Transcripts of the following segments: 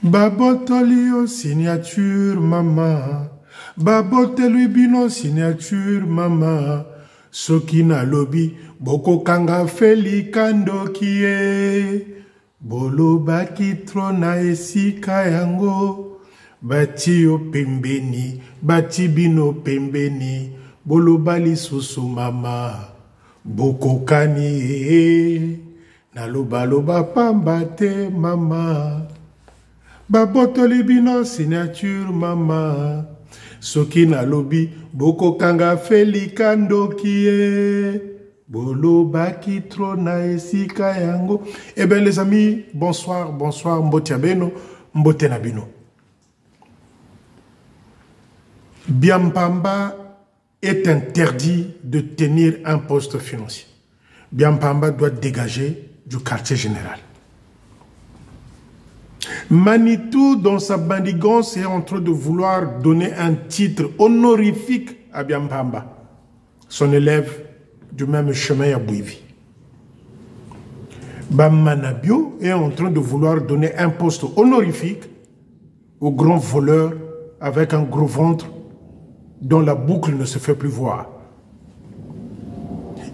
Babotolio signature mama. Babotelu bino signature mama. Sokina lobby boko kanga feli kando kie. Bolo baki trona esika yango. Bati yo pembeni, bati bino pembeni. Bolo bali susu mama. Boko kani naloba loba pambate mama. Babotoli bino signature mama. Soki na lobi boko kanga feli kando kie. Bolo baki trona esika yango. Eh bien les amis, bonsoir, bonsoir, mbotia beno, mbote na bino. Biampamba est interdit de tenir un poste financier. Biampamba doit dégager du quartier général. Manitou, dans sa bandigance, est en train de vouloir donner un titre honorifique à Biampamba, son élève du même chemin à Bouivi. Bamanabio est en train de vouloir donner un poste honorifique au grand voleur avec un gros ventre dont la boucle ne se fait plus voir.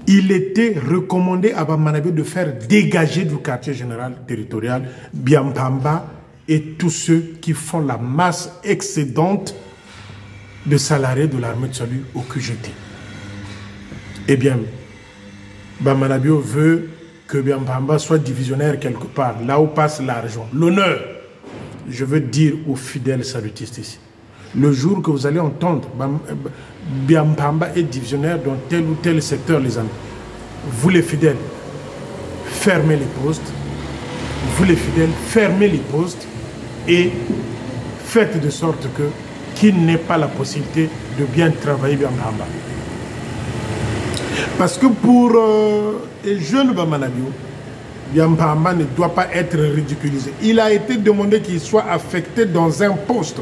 Il était recommandé à Bamanabio de faire dégager du quartier général territorial Biampamba et tous ceux qui font la masse excédente de salariés de l'armée de salut au QGT. Eh bien, Bamanabio veut que Biampamba soit divisionnaire quelque part, là où passe l'argent, l'honneur. Je veux dire aux fidèles salutistes ici, le jour que vous allez entendre Biampamba est divisionnaire dans tel ou tel secteur, les amis, vous les fidèles, fermez les postes, vous les fidèles, fermez les postes et faites de sorte que qu'il n'ait pas la possibilité de bien travailler Biampamba. Parce que pour les jeunes Bamanabio, Biampamba ne doit pas être ridiculisé. Il a été demandé qu'il soit affecté dans un poste,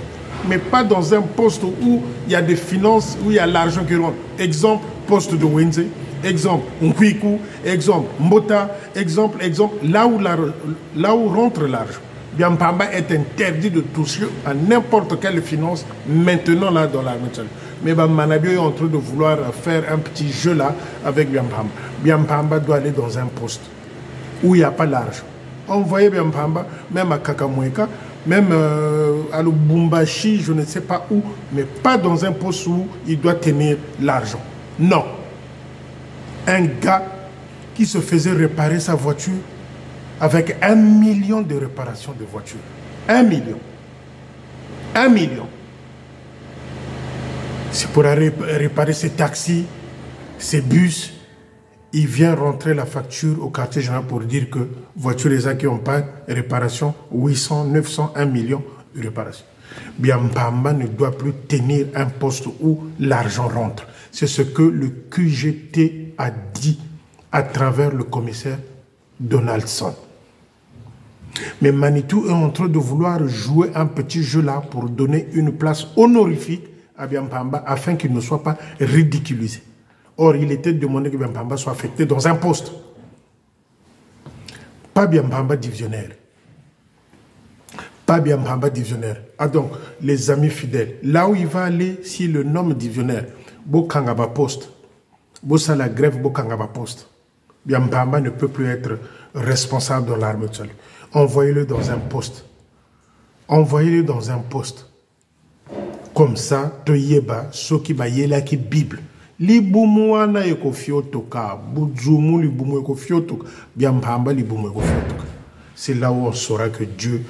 mais pas dans un poste où il y a des finances, où il y a l'argent qui rentre. Exemple, poste de Wenze, exemple, Nkwiku, exemple, Mbota, exemple, là où rentre l'argent. Biampamba est interdit de toucher à n'importe quelle finance maintenant là dans l'armée de salut. Mais Bamanabio est en train de vouloir faire un petit jeu là avec Biampamba. Biampamba doit aller dans un poste où il n'y a pas l'argent. Envoyez Biampamba, même à Kakamweka, même à Lubumbashi, je ne sais pas où, mais pas dans un poste où il doit tenir l'argent. Non. Un gars qui se faisait réparer sa voiture avec 1 million de réparations de voitures. 1 million. 1 million. C'est pour réparer ses taxis, ses bus. Il vient rentrer la facture au quartier général pour dire que voiture les qui n'ont pas réparation, 800, 900, 1 million de réparation. Biampamba ne doit plus tenir un poste où l'argent rentre. C'est ce que le QGT a dit à travers le commissaire Donaldson. Mais Manitou est en train de vouloir jouer un petit jeu là pour donner une place honorifique à Biampamba afin qu'il ne soit pas ridiculisé. Or, il était demandé que Biampamba soit affecté dans un poste. Pas Biampamba divisionnaire. Pas Biampamba divisionnaire. Ah donc, les amis fidèles, là où il va aller, s'il le nomme divisionnaire, Bokangaba poste. Bossa la grève, Bokangaba poste. Biampamba ne peut plus être responsable dans l'armée de salut. Envoyez-le dans un poste. Envoyez-le dans un poste. Comme ça, Toyeba, Soki Bayela qui Bible. Libumuana eko fiotoka, Budzumu libumu eko fiotoka, Biampamba libumu eko fiotoka. C'est là où on saura que Dieu,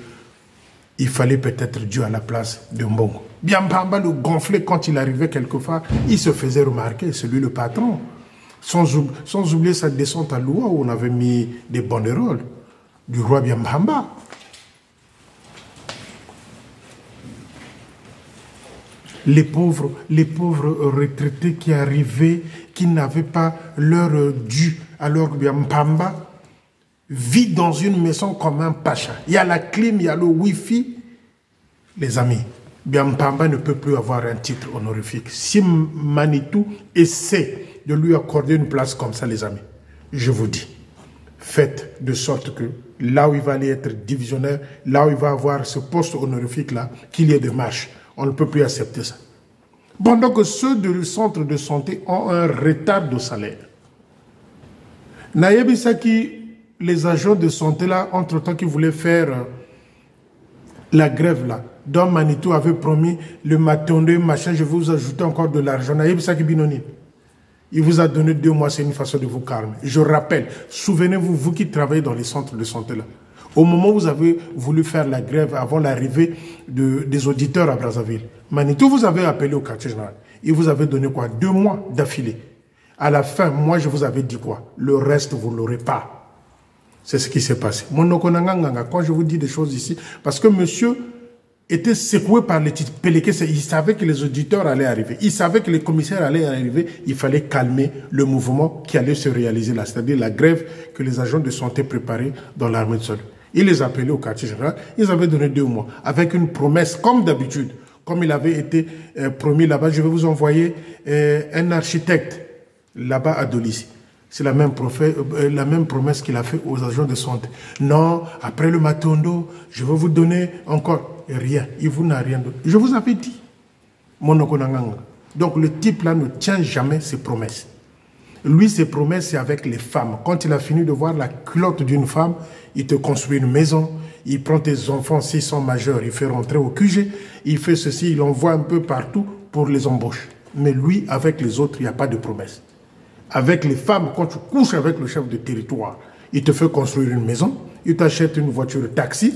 il fallait peut-être Dieu à la place de Mbongo. Biampamba le gonflait quand il arrivait quelque part, il se faisait remarquer, c'est lui le patron. Sans oublier sa descente à Loua où on avait mis des banderoles du roi Biampamba. Les pauvres retraités qui arrivaient, qui n'avaient pas leur dû, alors que Biampamba vit dans une maison comme un pacha. Il y a la clim, il y a le wifi. Les amis, Biampamba ne peut plus avoir un titre honorifique. Si Manitou essaie de lui accorder une place comme ça, les amis, je vous dis, faites de sorte que là où il va aller être divisionnaire, là où il va avoir ce poste honorifique-là, qu'il y ait des marches. On ne peut plus accepter ça. Pendant que ceux du centre de santé ont un retard de salaire. Nayebisaki, les agents de santé là, entre-temps qui voulaient faire la grève là, dont Manitou avait promis le matin de machin, je vais vous ajouter encore de l'argent. Nayebisaki Binoni. Il vous a donné 2 mois, c'est une façon de vous calmer. Je rappelle, souvenez-vous, vous qui travaillez dans les centres de santé là, au moment où vous avez voulu faire la grève avant l'arrivée des auditeurs à Brazzaville, Manitou vous avez appelé au quartier général. Il vous avait donné quoi? 2 mois d'affilée. À la fin, moi je vous avais dit quoi? Le reste, vous ne l'aurez pas. C'est ce qui s'est passé. Quand je vous dis des choses ici, parce que monsieur était secoué par les titres Péléké, il savait que les auditeurs allaient arriver. Il savait que les commissaires allaient arriver. Il fallait calmer le mouvement qui allait se réaliser là, c'est-à-dire la grève que les agents de santé préparaient dans l'armée de salut. Il les appelait au quartier général. Ils avaient donné 2 mois avec une promesse, comme d'habitude, comme il avait été promis là-bas. Je vais vous envoyer un architecte là-bas à Dolisie. C'est la même promesse qu'il a fait aux agents de santé. Non, après le Matondo, je vais vous donner encore rien. Il vous n'a rien donné. Je vous avais dit. Donc le type là ne tient jamais ses promesses. Lui, ses promesses, c'est avec les femmes. Quand il a fini de voir la culotte d'une femme, il te construit une maison, il prend tes enfants s'ils sont majeurs, il fait rentrer au QG, il fait ceci, il envoie un peu partout pour les embauches. Mais lui, avec les autres, il n'y a pas de promesse. Avec les femmes, quand tu couches avec le chef de territoire, il te fait construire une maison, il t'achète une voiture de taxi,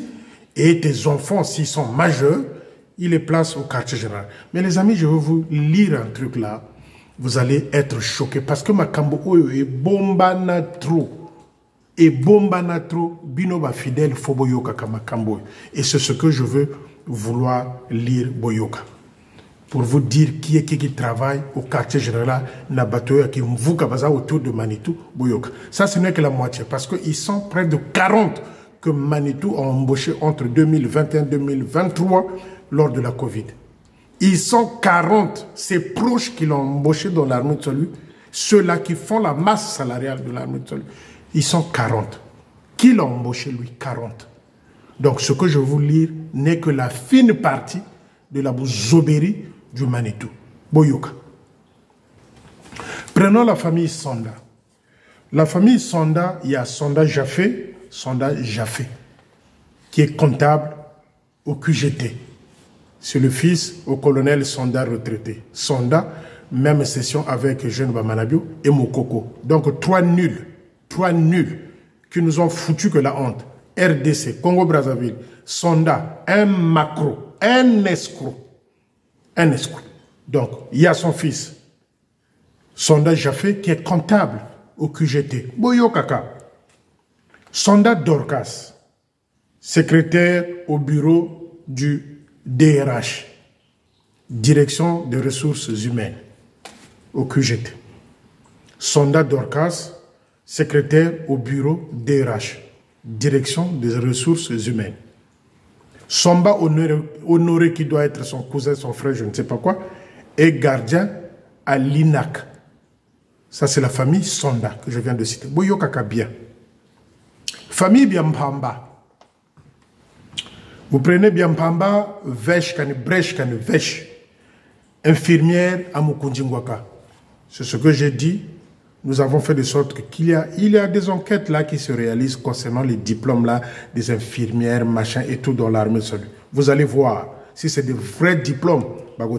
et tes enfants, s'ils sont majeurs, il les place au quartier général. Mais les amis, je vais vous lire un truc là. Vous allez être choqués parce que Makambo Oyo est bombana trop. Et bombana trop, binoba fidèle, foboyoka kamakambo. Et c'est ce que je veux vouloir lire boyoka. Pour vous dire qui est qui travaille au quartier général, Nabatoya, qui mvuka baza autour de Manitou, boyoka. Ça, ce n'est que la moitié parce qu'ils sont près de 40 que Manitou a embauché entre 2021 et 2023 lors de la Covid. Ils sont 40, ses proches qui l'ont embauché dans l'armée de salut, ceux-là qui font la masse salariale de l'armée de salut, ils sont 40. Qui l'a embauché, lui? 40. Donc, ce que je vais vous lire n'est que la fine partie de la bouzobérie du Manitou. Boyoka. Prenons la famille Sonda. La famille Sonda, il y a Sonda Jaffé, qui est comptable au QGT. C'est le fils au colonel Sonda retraité. Sonda, même session avec Jeune Bamanabio et Mokoko. Donc 3 nuls qui nous ont foutu que la honte. RDC, Congo-Brazzaville, Sonda, un macro, un escroc. Un escroc. Donc, il y a son fils, Sonda Jaffé, qui est comptable au QGT. Boyo Kaka. Sonda Dorcas, secrétaire au bureau du DRH, Direction des ressources humaines, au QGT. Sonda Dorcas, secrétaire au bureau DRH, Direction des ressources humaines. Somba Honoré, qui doit être son cousin, son frère, je ne sais pas quoi, est gardien à l'INAC. Ça, c'est la famille Sonda que je viens de citer. Boyo Kaka bien. Famille Biampamba. Vous prenez Biampamba, Vesh, Brèche, Vesh, infirmière à Mukundjingwaka. C'est ce que j'ai dit. Nous avons fait de sorte qu'il y a des enquêtes là qui se réalisent concernant les diplômes là, des infirmières, machin et tout dans l'armée de salut. Vous allez voir, si c'est des vrais diplômes,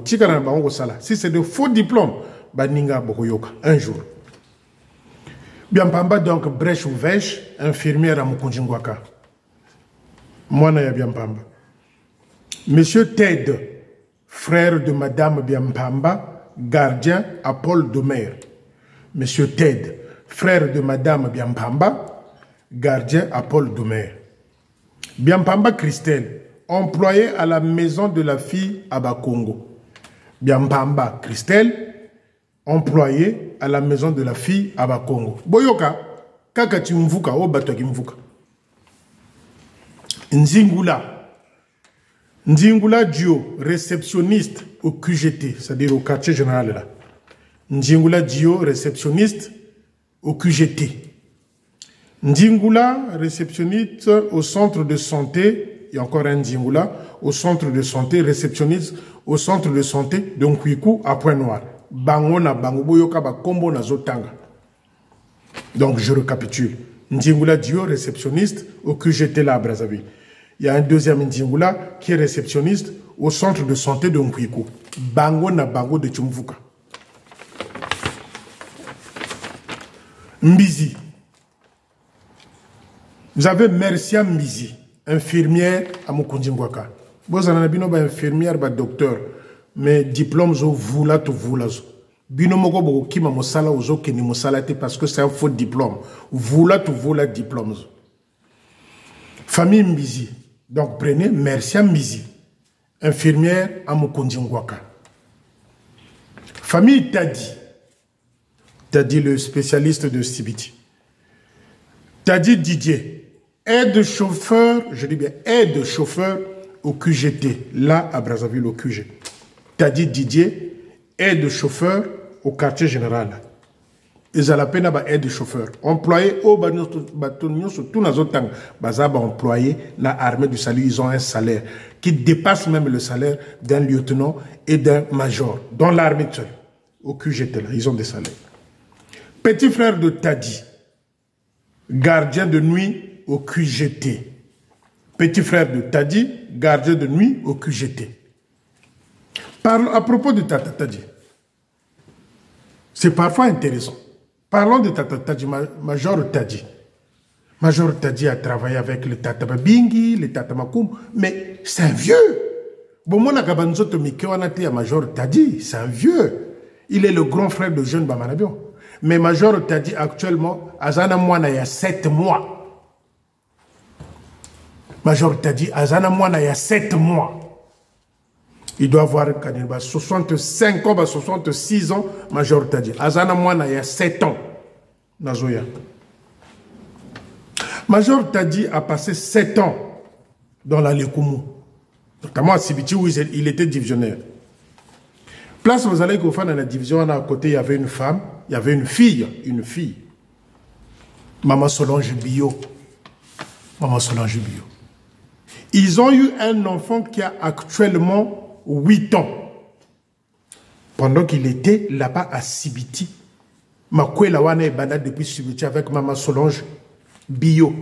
si c'est de faux diplômes, un jour. Biampamba donc, Brèche ou Vesh, infirmière à Mukundjingwaka. Moi, Naya Biampamba. Monsieur Ted, frère de Madame Biampamba, gardien à Paul Domer. Monsieur Ted, frère de Madame Biampamba, gardien à Paul Domer. Biampamba Christelle, employé à la maison de la fille à Bakongo. Biampamba Christelle, employé à la maison de la fille à Bakongo. Boyoka, kakati mvuka, o batoki mvuka. Nzingula Dio, réceptionniste au QGT, c'est-à-dire au quartier général là. Nzingula Dio, réceptionniste au QGT. Ndingula, réceptionniste au centre de santé, il y a encore un Ndingula, au centre de santé, réceptionniste au centre de santé de Nkwiku à Pointe-Noire. Bango na bango boyoka ba kombo na zotanga. Donc je récapitule. Ndingula Dio, réceptionniste au QGT là à Brazzaville. Il y a un deuxième Ndingula qui est réceptionniste au centre de santé de Nkwiku. Bango na bango de Tchumvuka. Mbizi. Vous avez Mercia Mbizi, infirmière à Mukundjingwaka. Vous avez une infirmière, un docteur, mais diplôme, vous là, tout vous là. Bino moko boko kima mosala ozo keni mosala te parce que c'est un faux diplôme. Vous là, tout vous là, diplôme. Famille Mbizi. Donc prenez Mercia Mbizi, infirmière à Mukundjingwaka. Famille Tadi. Tadi, le spécialiste de Sibiti. Tadi Didier. Aide-chauffeur, je dis bien aide-chauffeur au QGT, là à Brazzaville au QG. Tadi Didier, aide-chauffeur au quartier général. Ils ont la peine à aide-chauffeur. Employé au bâtonnier sur tous les autres temps. Employé dans l'armée du salut, ils ont un salaire qui dépasse même le salaire d'un lieutenant et d'un major. Dans l'armée seule, au QGT là, ils ont des salaires. Petit frère de Tadi, gardien de nuit au QGT. Petit frère de Tadi, gardien de nuit au QGT. Parlons à propos de Tata Tadi. C'est parfois intéressant. Parlons de Tata Tadi, Major Tadi. Major Tadi a travaillé avec le Tata Babingi, le Tata Makoum, mais c'est un vieux. Bon, mon akabanzoto mikewanate à Major Tadi, c'est un vieux. Il est le grand frère de jeune Bamanabio. Mais Major Tadi actuellement, Azana Mwana il y a 7 mois. Major Tadi, Azana Mwana il y a 7 mois. Il doit avoir 65 ans, 66 ans, Major Tadi. Azana Mwana il y a 7 ans. Nazoya. Major Tadi a passé 7 ans dans la Lekumu. Notamment à Sibiti où il était divisionnaire. Place vous allez qu'au fond dans la division, à côté il y avait une femme, il y avait une fille. Maman Solange Bio. Maman Solange Bio. Ils ont eu un enfant qui a actuellement 8 ans. Pendant qu'il était là-bas à Sibiti. Makwela wana ebanda depuis Sibiti avec Maman Solange Bio.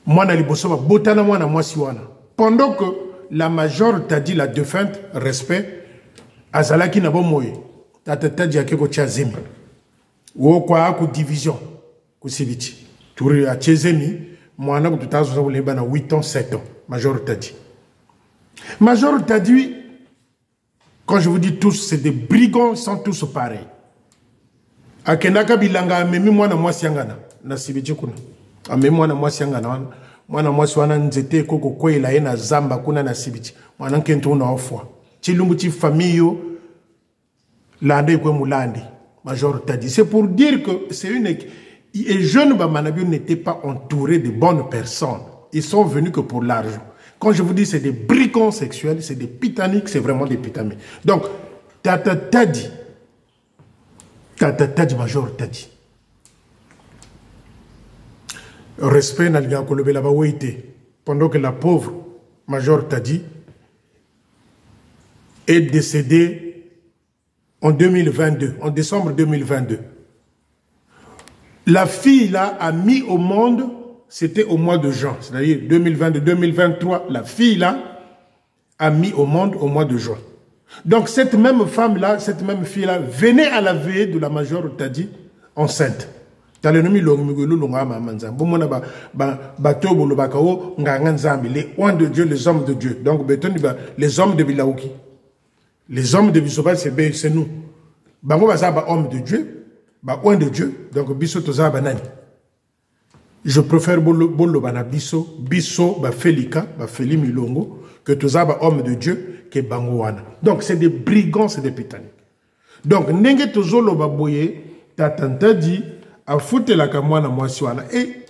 Mwana liboso botana mwana mwasi wana. Pendant que la major t'a dit la défunte, respect, azalaki na bomoye. Tata Tadi akeko chazemi. Wo kwa aku division ku Sibiti. Turi a chezemi. Moi, je suis 8 ans, 7 ans. Major Tadi. Major Tadi, quand je vous dis tous, c'est des brigands, ils sont tous pareils. Akenaka bilanga, memi mwana mwasi yangana. Na Sibiti kuna. Memi mwana mwasi yangana. Mwana mwasi wana nzete koko kwe la na zamba kuna na Sibiti. Mwana nkento na ofwa. Chilumbu chi famille lande kwe mulandi. Major Tadi. C'est pour dire que c'est une équipe. Et jeunes Bamanabio n'étaient pas entourés de bonnes personnes. Ils sont venus que pour l'argent. Quand je vous dis c'est des brigands sexuels, c'est des pitaniques, c'est vraiment des pitaniques. Donc, Tata Tadi, Major Tadi. Respect n'a l'idée que là-bas où était. Pendant que la pauvre Major Tadi est décédée en 2022, en décembre 2022. La fille là a mis au monde, c'était au mois de juin, c'est-à-dire 2022-2023, la fille là a mis au monde au mois de juin. Donc cette même femme là, cette même fille là, venait à la veillée de la Major Tadi enceinte. Les oins de Dieu, les hommes de Dieu. Donc les hommes de Bilaouki. Les hommes de Bisoba, c'est nous. Hommes de Dieu. Oin de Dieu, donc biso toza banani. Je préfère bolo bana biso ba felika, ba feli milongo, que toza ba homme de Dieu que bangowana. Donc c'est des brigands, c'est des pitaniques. Donc nenge tozolo ba boye, Tata Tadi a foutu la kamwana mwasiwana. Et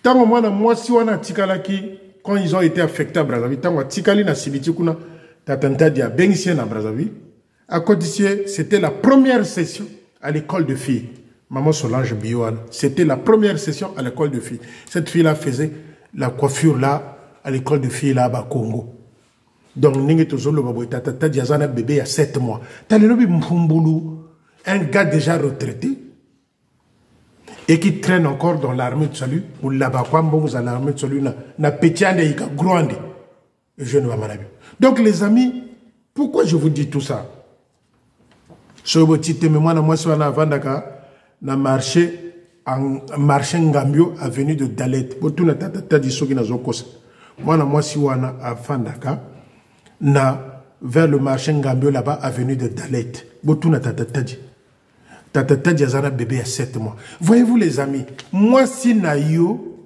tant mwana mwasiwana tikalaki, quand ils ont été affectés à Brazzaville, tant tikali na Sibiti kuna, Tata Tadi a bénisé na Brazzaville. À Côte-d'Ivoire, c'était la première session à l'école de filles. Maman Solange Bioan. C'était la première session à l'école de filles. Cette fille-là faisait la coiffure là, à l'école de filles là, à Congo. Donc, Tata Diazana bébé il y a 7 mois. Talelobi Mpumbulu, un gars déjà retraité, et qui traîne encore dans l'armée de salut, ou là-bas, quand vous allez l'armée de salut, na pétiande et grande. Je ne vois pas. Donc, les amis, pourquoi je vous dis tout ça? Ce petit témoin, moi, je suis avant na marché Ngambio, avenue de Dalet. Moi, si wana à Fandaka, na vers le marché Ngambio là-bas, avenue de Dalet. Botuna tatatadi. Tatatadi azana bébé à 7 mois. Voyez-vous les amis, moi si naïo,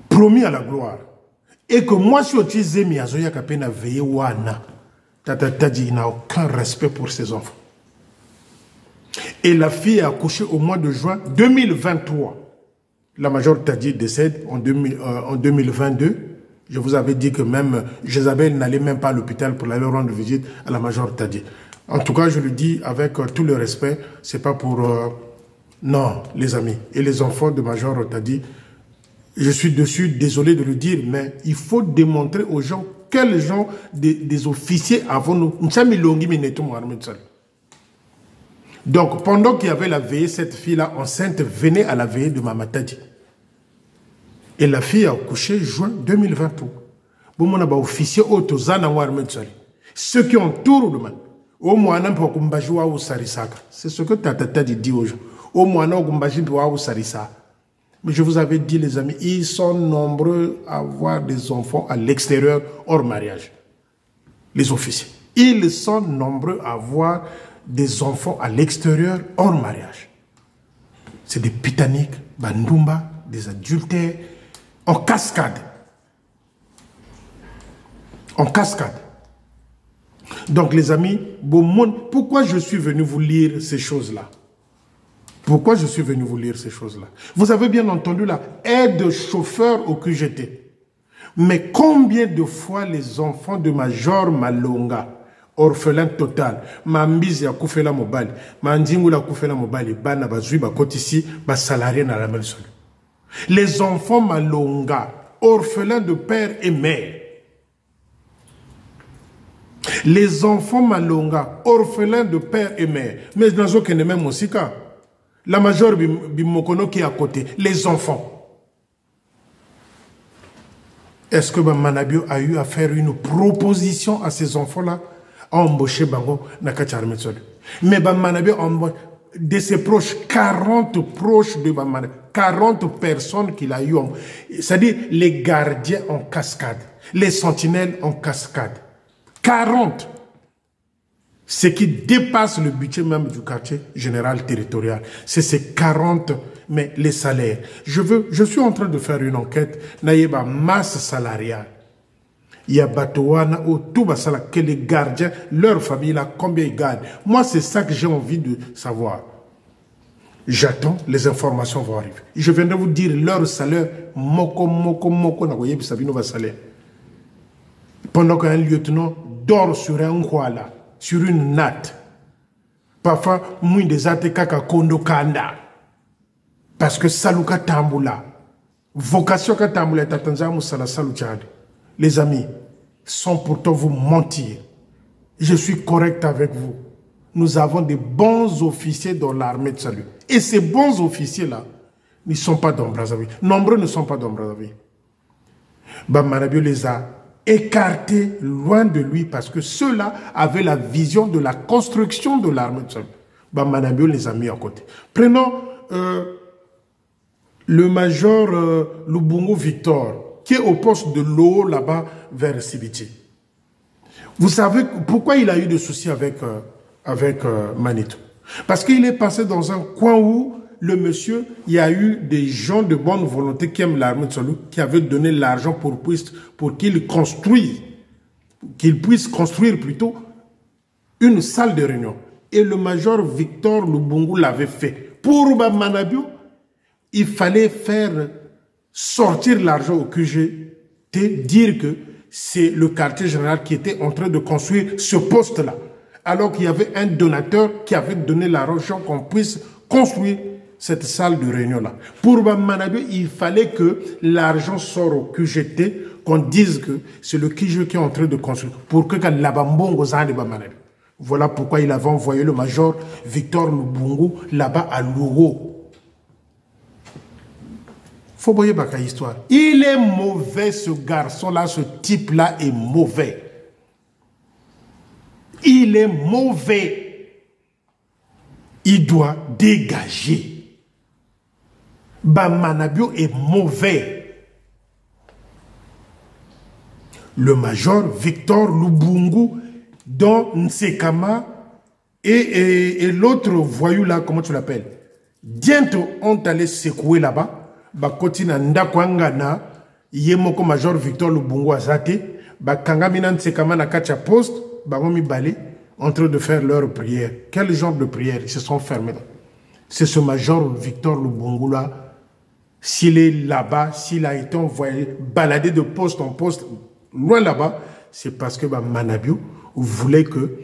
promis à la gloire, et que moi si otize mi azoya kapena veillé wana, tatatadi n'a aucun respect pour ses enfants. Et la fille a accouché au mois de juin 2023. La Major Tadji décède en 2022. Je vous avais dit que même Jézabel n'allait même pas à l'hôpital pour aller rendre visite à la Major Tadji. En tout cas, je le dis avec tout le respect, c'est pas pour... non, les amis et les enfants de Major Tadji, je suis dessus, désolé de le dire, mais il faut démontrer aux gens quels gens des officiers avons-nous. Donc, pendant qu'il y avait la veillée, cette fille-là enceinte venait à la veillée de Mama Tadji. Et la fille a accouché juin 2023. Ceux qui entourent le man, c'est ce que Tata Tadji dit aux gens. Mais je vous avais dit, les amis, ils sont nombreux à avoir des enfants à l'extérieur, hors mariage. Les officiers. Ils sont nombreux à avoir des enfants à l'extérieur, hors mariage. C'est des pitaniques, bandumba, des adultères, en cascade. En cascade. Donc les amis, pourquoi je suis venu vous lire ces choses-là? Pourquoi je suis venu vous lire ces choses-là? Vous avez bien entendu la aide chauffeur au QGT. Mais combien de fois les enfants de Major Malonga, orphelin total, Mambizi a koufela mobali, Mandingula koufela mobali, Bana bazui bakoti ici, ba salarié na la même seule. Les enfants Malonga, orphelins de père et mère. Les enfants Malonga, orphelins de père et mère. Mais dans ce cas, même aussi cas. La Major Bimokono qui est à côté, les enfants. Est-ce que Manabio a eu à faire une proposition à ces enfants-là à embaucher Bango Nakati Armée Sol? Mais Manabio, de ses proches, 40 proches de Manabio, 40 personnes qu'il a eu, c'est-à-dire les gardiens en cascade, les sentinelles en cascade. 40! Ce qui dépasse le budget même du quartier général territorial. C'est ces 40, mais les salaires. Je suis en train de faire une enquête. Naïba masse salariale. Il y a Batouana ou tout basala que les gardiens, leur famille là, combien ils gagnent. Moi, c'est ça que j'ai envie de savoir. J'attends, les informations vont arriver. Je viendrai vous dire leur salaire. Moko, na voyez, Sabino va salaire. Pendant qu'un lieutenant dort sur un là, sur une natte. Parfois, mouille des ates kaka kondo kanda. Parce que saluka tambula. Vocation ka tambula tatanza musala saluchade. Les amis, sans pourtant vous mentir. Je suis correct avec vous. Nous avons des bons officiers dans l'armée de salut. Et ces bons officiers-là, ils ne sont pas dans Brazzaville. Nombreux ne sont pas dans Brazzaville. Manabio les a écartés loin de lui parce que ceux-là avaient la vision de la construction de l'armée de salut. Manabio les a mis à côté. Prenons le major Lubungo Victor, qui est au poste de l'eau là-bas vers Sibiti. Vous savez pourquoi il a eu des soucis avec Manitou? Parce qu'il est passé dans un coin où le monsieur, il y a eu des gens de bonne volonté qui aiment l'armée de salut, qui avaient donné l'argent pour qu'il construise, qu'il puisse construire plutôt une salle de réunion. Et le major Victor Lubungu l'avait fait. Pour Manabio, il fallait faire sortir l'argent au QGT, dire que c'est le quartier général qui était en train de construire ce poste-là. alors qu'il y avait un donateur qui avait donné l'argent qu'on puisse construire cette salle de réunion-là. Pour Manabio, il fallait que l'argent sorte au QGT, qu'on dise que c'est le QG qui est en train de construire, pour que Labambongo Zande Manabio. Voilà pourquoi il avait envoyé le major Victor Lubungu là-bas à Louro. Faut voyer baka histoire. Il est mauvais ce garçon-là, ce type-là est mauvais. Il est mauvais. Il doit dégager. Manabio est mauvais. Le major Victor Lubungu, dont Nsekama et l'autre voyou là, comment tu l'appelles? Bientôt, on allait secouer là-bas. Bakotina Ndakwangana, Yemoko major Victor Lubungu Azate, Bakangamina Nsekama na kacha poste, Bagomi Balé, en train de faire leur prière. Quel genre de prière? Ils se sont fermés là. C'est ce major Victor Lubungu là. S'il est là-bas, s'il a été envoyé, baladé de poste en poste, loin là-bas, c'est parce que Manabio voulait que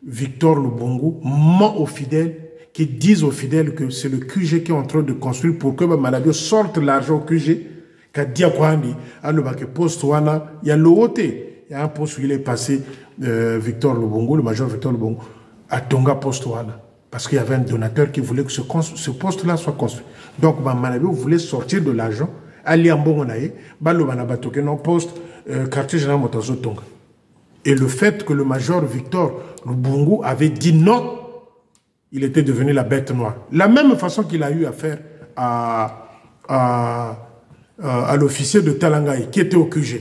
Victor Lubungu ment aux fidèles, qu'ils disent aux fidèles que c'est le QG qui est en train de construire pour que Manabio sorte l'argent au QG, qu'a dit à Kwandi, à le poste, il y a l'OT, il y a un poste où il est passé, Victor Lubungu, le major Victor Lubungu, à Tonga poste, parce qu'il y avait un donateur qui voulait que ce poste-là soit construit. Donc, Manabio voulait sortir de l'argent, aller en Bongonaye, non poste, quartier général Motazo Tonga. Et le fait que le major Victor Lubungu avait dit non, il était devenu la bête noire. La même façon qu'il a eu à faire à l'officier de Talangaï, qui était au QG.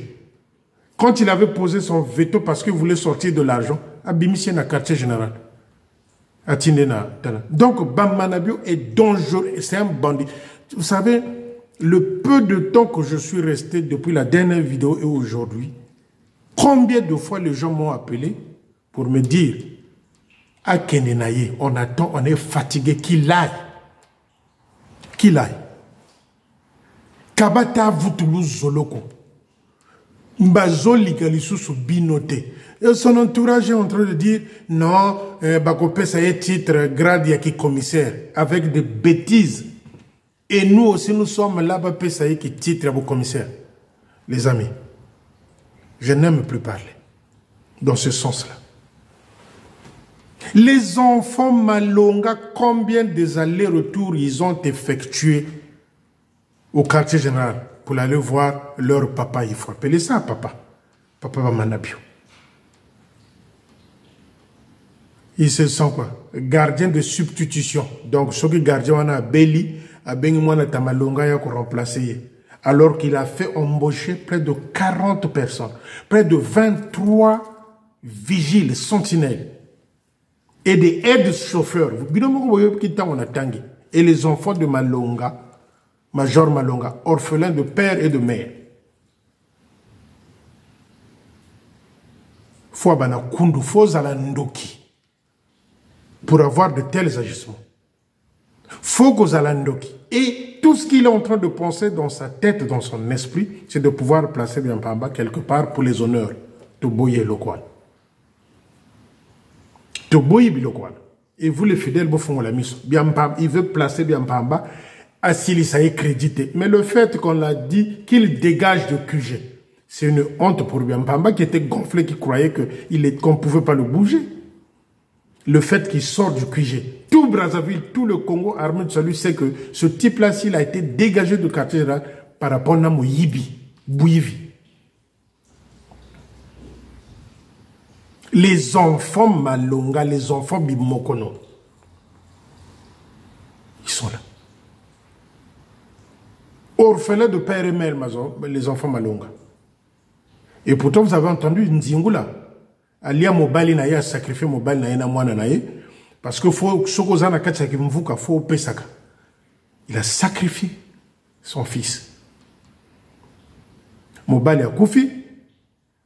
Quand il avait posé son veto parce qu'il voulait sortir de l'argent, à Bimisien, à quartier général. Donc, Manabio est dangereux, c'est un bandit. Vous savez, le peu de temps que je suis resté depuis la dernière vidéo et aujourd'hui, combien de fois les gens m'ont appelé pour me dire à Kenenaye, on attend, on est fatigué, qu'il aille. Qu'il aille. Kabata Vutulu Zoloko. Mbazo Ligalisu Binoté. Et son entourage est en train de dire non, Bakopé, ça y est titre, grade yaki commissaire, avec des bêtises. Et nous aussi, nous sommes là-bas, ça y est qui titre à vos commissaires. Les amis, je n'aime plus parler dans ce sens-là. Les enfants Malonga, combien des allers-retours ils ont effectués au quartier général pour aller voir leur papa? Il faut appeler ça papa. Papa Manabio. Ils se sont quoi? Gardiens de substitution. Donc, ceux qui gardiens on a Beli, a Benimwana Tamalonga ya pour remplacer. Alors qu'il a fait embaucher près de 40 personnes, près de 23 vigiles, sentinelles et des aides-chauffeurs. Et les enfants de Malonga, Major Malonga, orphelins de père et de mère. Faut abana kundu, faut zalandoki. Pour avoir de tels agissements. Faut Gozalandoki. Et tout ce qu'il est en train de penser dans sa tête, dans son esprit, c'est de pouvoir placer Biampamba quelque part pour les honneurs de Boye Lokwan. De Boye Bilokwan. Et vous les fidèles, vous font la mission. Biampamba, il veut placer Biampamba à Silisaï crédité. Mais le fait qu'on a dit qu'il dégage de QG, c'est une honte pour Biampamba qui était gonflé, qui croyait qu'on ne pouvait pas le bouger. Le fait qu'il sort du QG. Tout Brazzaville, tout le Congo, armé de salut, sait que ce type-là, s'il a été dégagé du quartier général par rapport à Moyibi, Bouivi. Les enfants Malonga, les enfants Bimokono, ils sont là. Orphelins de père et mère, les enfants Malonga. Et pourtant, vous avez entendu Nzingula. Alia Mobali na ya sacrifié Mobali na yena mwana na ye parce que faut sokozana katsa ki mvuka faut pesaka. Il a sacrifié son fils. Mobali a koufi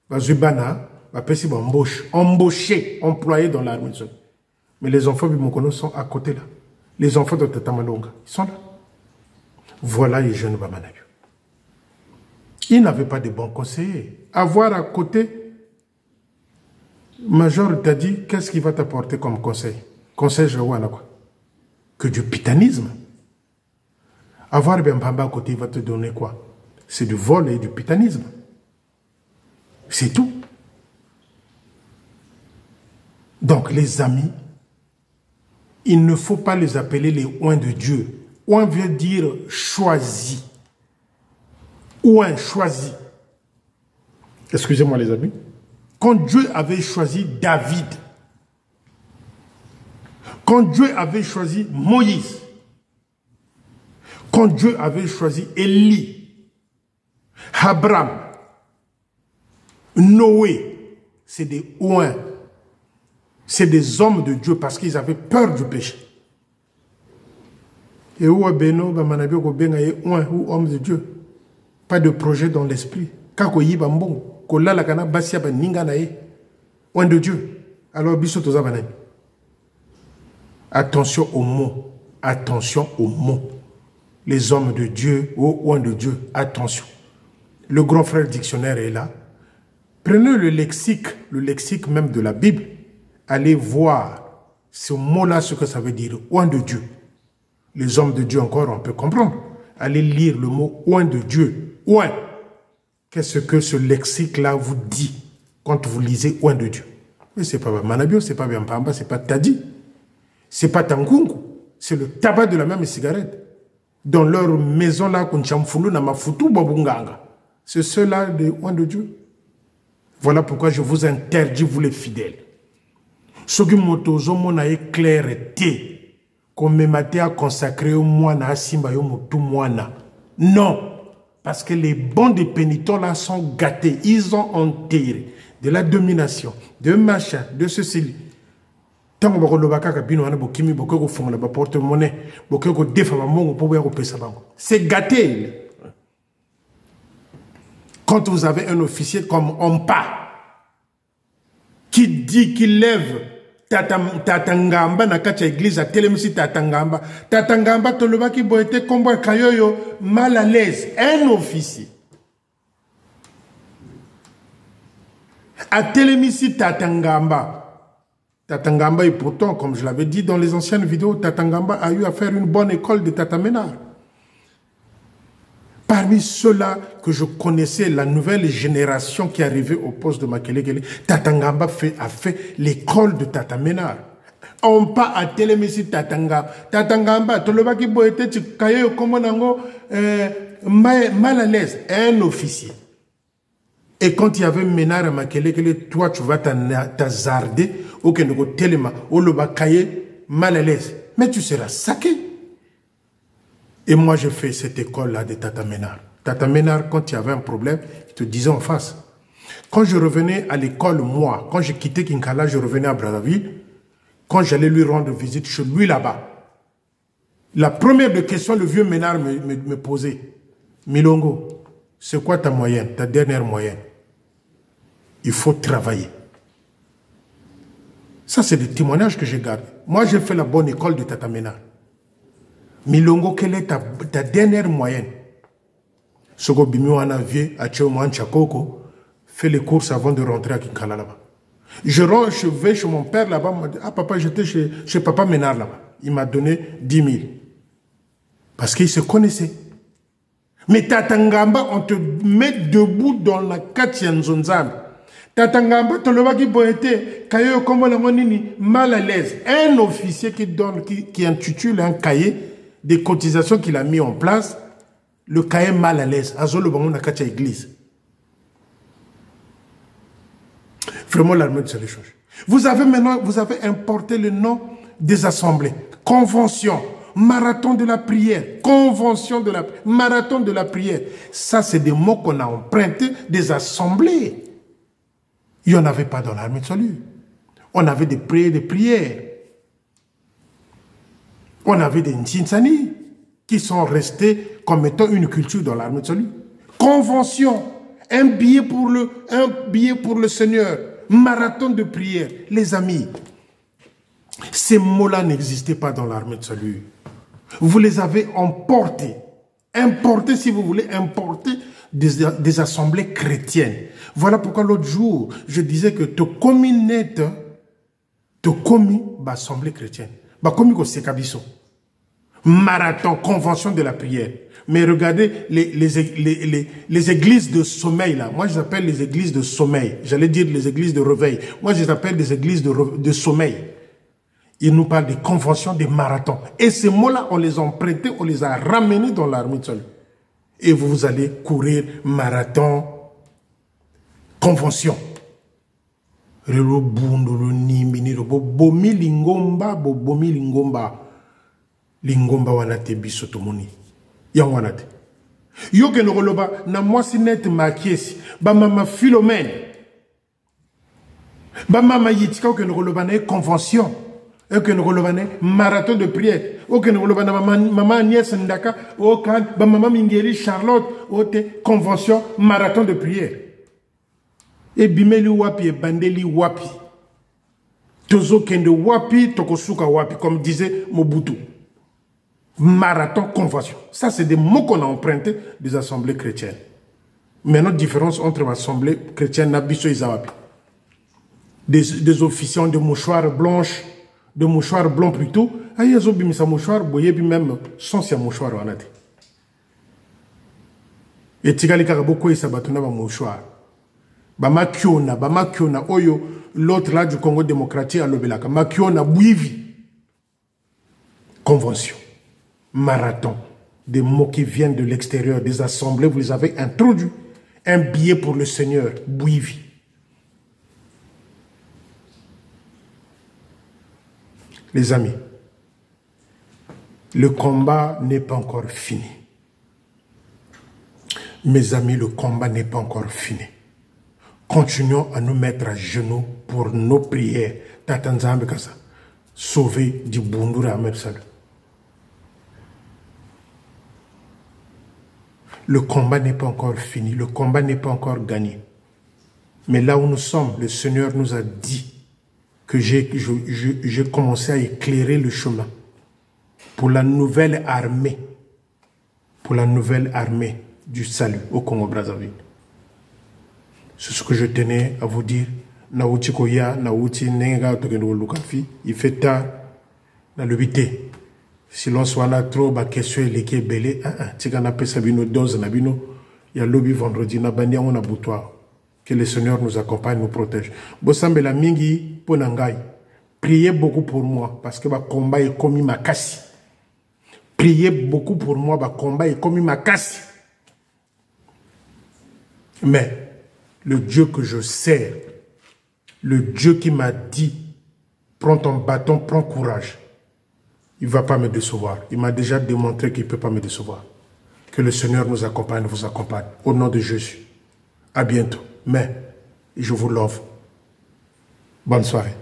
bazubana ba pesi ba embauché, employé dans l'armée. Mais les enfants de Mokono sont à côté là. Les enfants de Tata Malonga, ils sont là. Voilà les jeunes Bamanabio. Ils n'avaient pas de bons conseillers. Avoir à côté Major t'a dit, qu'est-ce qu'il va t'apporter comme conseil? Conseil, je vois là quoi? Que du pitanisme. Avoir Bempamba à côté, il va te donner quoi? C'est du vol et du pitanisme. C'est tout. Donc, les amis, il ne faut pas les appeler les oins de Dieu. Oin veut dire choisi. Oin, choisi. Excusez-moi les amis. Quand Dieu avait choisi David, quand Dieu avait choisi Moïse, quand Dieu avait choisi Élie, Abraham, Noé, c'est des oins. C'est des hommes de Dieu parce qu'ils avaient peur du péché. Et où est Beno, Bamanabi, ou homme de Dieu? Pas de projet dans l'esprit. Kako yi bambon, kola la kana basia ba ninga nae, oin de Dieu. Alors biso toza banani. Attention aux mots, attention aux mots. Les hommes de Dieu, ou oin de Dieu, attention. Le grand frère dictionnaire est là. Prenez le lexique même de la Bible. Allez voir ce mot-là, ce que ça veut dire, oin de Dieu. Les hommes de Dieu encore, on peut comprendre. Allez lire le mot oin de Dieu. Oin. Qu'est-ce que ce lexique-là vous dit quand vous lisez oin de Dieu? Mais c'est pas Manabio, c'est pas Biampamba, c'est pas Tadi. C'est pas Tangungu. C'est le tabac de la même cigarette. Dans leur maison-là, c'est ceux-là des oins de Dieu. Voilà pourquoi je vous interdis, vous les fidèles. Ce qui m'a clarté, comme me a consacré au moine à Simba tout moine. Non, parce que les bons des pénitents là sont gâtés, ils ont enterré de la domination, de machin, de ceci. Tant que vous avez porte-monnaie, c'est gâté. Quand vous avez un officier comme Ompa qui dit qu'il lève Tatangamba na kacha église à Télémissi Tatangamba toloba ki boete kombo kayoyo mal à l'aise, un officier à Télémissi Tatangamba. Et pourtant, comme je l'avais dit dans les anciennes vidéos, Tatangamba a eu à faire une bonne école de Tatamenar. Parmi ceux-là que je connaissais, la nouvelle génération qui est arrivée au poste de Makelekele, Tatangamba a fait l'école de Tatamenar. On pas à Télémissi Tatangamba, Tolobaki Boete, Kayo Komonango, mal à l'aise, un officier. Et quand il y avait Ménard à Makelekele, toi tu vas t'azarder, ou que nous téléma, ou le bakaye, mal à l'aise. Mais tu seras saqué. Et moi, j'ai fait cette école-là de Tata Ménard. Tata Ménard, quand il y avait un problème, il te disait en face. Quand je revenais à l'école, moi, quand j'ai quitté Kinkala, je revenais à Brazzaville. Quand j'allais lui rendre visite chez lui là-bas, la première de question, le vieux Ménard me posait. Milongo, c'est quoi ta moyenne, ta dernière moyenne? Il faut travailler. Ça, c'est des témoignages que j'ai gardés. Moi, j'ai fait la bonne école de Tata Ménard. Milongo, quelle est ta dernière moyenne? Sogo Bimiwana vie à Tchouman Chakoko fait les courses avant de rentrer à Kinkala là-bas. Je vais chez mon père là-bas. Ah papa, j'étais chez papa Ménard là-bas. Il m'a donné 10 000. Parce qu'il se connaissait. Mais Tatangamba, on te met debout dans la Katianzonzam. Tatangamba, Tolobaki Boete, Kayo Komolangonini, mal à l'aise. Un officier qui intitule un cahier des cotisations qu'il a mis en place, le cahier mal à l'aise. Azolo Bango Nakacha Église. Vraiment, l'armée de l'échange. Vous avez maintenant, vous avez importé le nom des assemblées. Convention, marathon de la prière, convention de la marathon de la prière. Ça, c'est des mots qu'on a empruntés des assemblées. Il n'y en avait pas dans l'armée de salut. On avait des prières. On avait des Ntinsani qui sont restés comme étant une culture dans l'armée de salut. Convention, un billet pour le Seigneur, marathon de prière. Les amis, ces mots-là n'existaient pas dans l'armée de salut. Vous les avez emportés. Importés, si vous voulez, importés des assemblées chrétiennes. Voilà pourquoi l'autre jour, je disais que te commis net, te commis l'assemblée chrétienne. Bah commis au Sekabiso. Marathon, convention de la prière. Mais regardez les églises de sommeil là. Moi, je les appelle les églises de sommeil. J'allais dire les églises de réveil. Moi, je les appelle des églises de sommeil. Ils nous parlent des conventions, des marathons. Et ces mots-là, on les a empruntés, on les a ramenés dans l'armée de salut. Et vous allez courir marathon, convention. Bomi lingomba wanate biso tomoni yang wanate yo ke lokoloba na mwasi net makiesi ba mama Philomène ba mama yitika ke lokoloba na convention et que lokoloba na marathon de prière o ke lokoloba na mama Agnès Ndaka o kan ba mama Mingeli Charlotte o te convention marathon de prière et bimeli wapi e bandeli wapi tozo kende wapi tokosuka wapi comme disait Mobutu. Marathon, convention. Ça, c'est des mots qu'on a empruntés des assemblées chrétiennes. Mais notre différence entre l'assemblée chrétienne Nabiso Izawapi, des officiants de mouchoirs blanches, de mouchoirs blancs plutôt, aïe, ils ont mis sa mouchoir, boye, même sans sa mouchoir, on a dit. Et Tigali Karaboko, il s'abatona ba mouchoir. Bama Kiona, Oyo, l'autre là du Congo démocratique à l'Obelaka, Makiona, Bouivi. Convention. Marathon, des mots qui viennent de l'extérieur, des assemblées, vous les avez introduits. Un billet pour le Seigneur, Bouivi. Les amis, le combat n'est pas encore fini. Mes amis, le combat n'est pas encore fini. Continuons à nous mettre à genoux pour nos prières. Tatanzambe Kasa, sauver du Bundura Ahmed Salut. Le combat n'est pas encore fini, le combat n'est pas encore gagné. Mais là où nous sommes, le Seigneur nous a dit que j'ai commencé à éclairer le chemin pour la nouvelle armée du salut au Congo-Brazzaville. C'est ce que je tenais à vous dire. Naouti Koya, Naouti Nenga, il fait tard, dans le 8. Si l'on soit trop, bah, question est l'équipe belé, tu as appelé Sabino, dose, Nabino, il y a lobby vendredi, Nabania, on a boutoir. Que le Seigneur nous accompagne, nous protège. Bosambe la mingi, ponangai. Priez beaucoup pour moi, parce que ma combat est comme ma casse. Priez beaucoup pour moi, ma combat est comme ma casse. Mais, le Dieu que je sers, le Dieu qui m'a dit, prends ton bâton, prends courage. Il ne va pas me décevoir. Il m'a déjà démontré qu'il ne peut pas me décevoir. Que le Seigneur nous accompagne, vous accompagne. Au nom de Jésus. À bientôt. Mais, je vous l'offre. Bonne soirée.